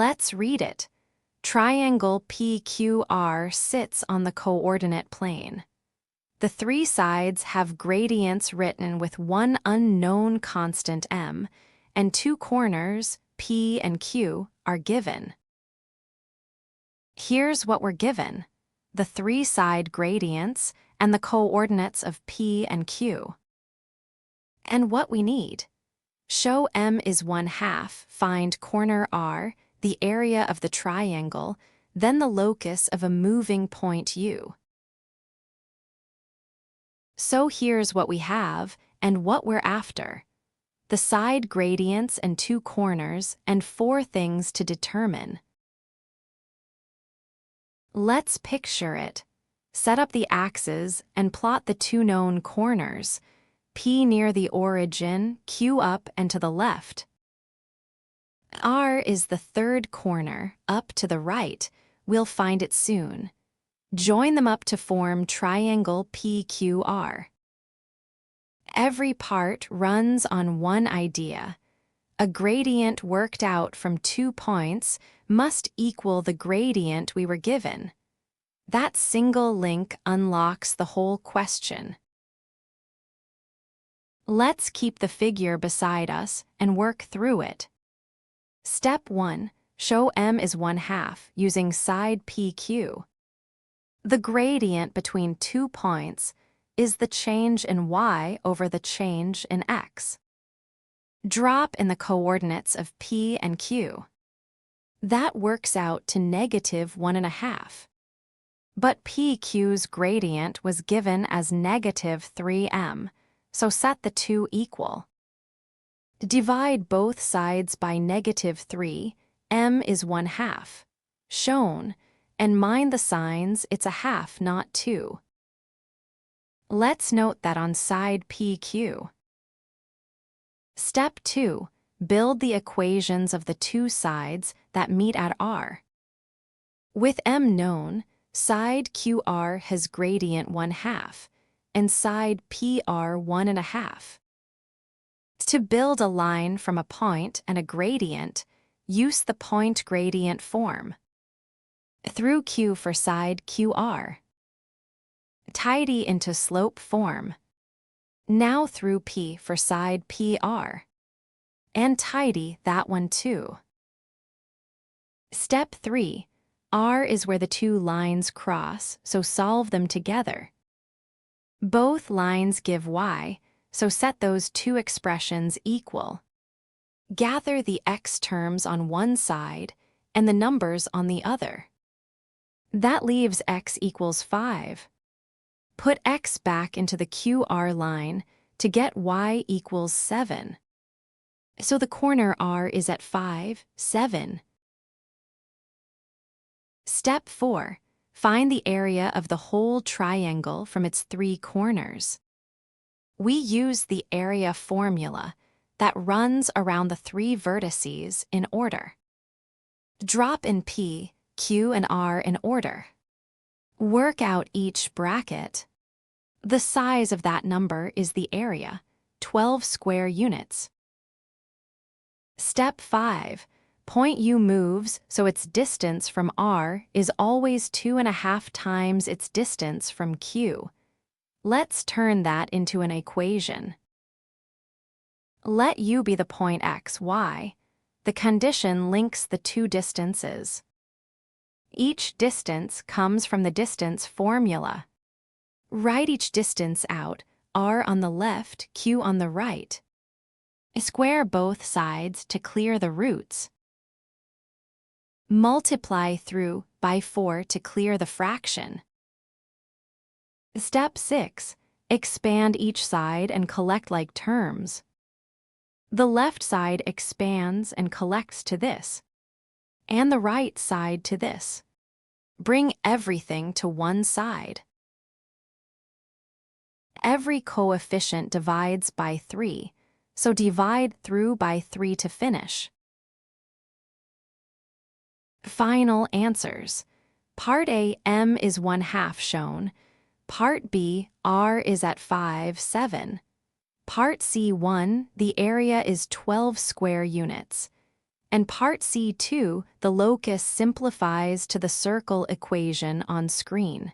Let's read it. Triangle PQR sits on the coordinate plane. The three sides have gradients written with one unknown constant m, and two corners, P and Q, are given. Here's what we're given: the three-side gradients and the coordinates of P and Q. And what we need: show m is 1/2, find corner R, the area of the triangle, then the locus of a moving point U. So here's what we have and what we're after: the side gradients and two corners and four things to determine. Let's picture it. Set up the axes and plot the two known corners, P near the origin, Q up and to the left. R is the third corner, up to the right. We'll find it soon. Join them up to form triangle PQR. Every part runs on one idea. A gradient worked out from 2 points must equal the gradient we were given. That single link unlocks the whole question. Let's keep the figure beside us and work through it. Step 1. Show m is 1/2 using side PQ. The gradient between 2 points is the change in y over the change in x. Drop in the coordinates of P and Q. That works out to -1.5. But PQ's gradient was given as -3m, so set the two equal. Divide both sides by -3, m is 1/2, shown, and mind the signs, it's a half, not 2. Let's note that on side PQ. Step 2. Build the equations of the two sides that meet at R. With m known, side QR has gradient 1/2, and side PR 1.5. To build a line from a point and a gradient, use the point gradient form. Through Q for side QR. Tidy into slope form. Now through P for side PR. And tidy that one too. Step 3. R is where the two lines cross, so solve them together. Both lines give y, so set those two expressions equal. Gather the x terms on one side and the numbers on the other. That leaves x equals 5. Put x back into the QR line to get y equals 7. So the corner R is at 5, 7. Step 4. Find the area of the whole triangle from its three corners. We use the area formula that runs around the three vertices in order. Drop in P, Q, and R in order. Work out each bracket. The size of that number is the area, 12 square units. Step 5. Point U moves so its distance from R is always 2.5 times its distance from Q. Let's turn that into an equation. Let U be the point x, y. The condition links the two distances. Each distance comes from the distance formula. Write each distance out, R on the left, Q on the right. Square both sides to clear the roots. Multiply through by 4 to clear the fraction. Step 6. Expand each side and collect like terms. The left side expands and collects to this, and the right side to this. Bring everything to one side. Every coefficient divides by 3, so divide through by 3 to finish. Final answers. Part A, m is 1/2 shown. Part B, R is at 5, 7. Part C1, the area is 12 square units. And part C2, the locus simplifies to the circle equation on screen.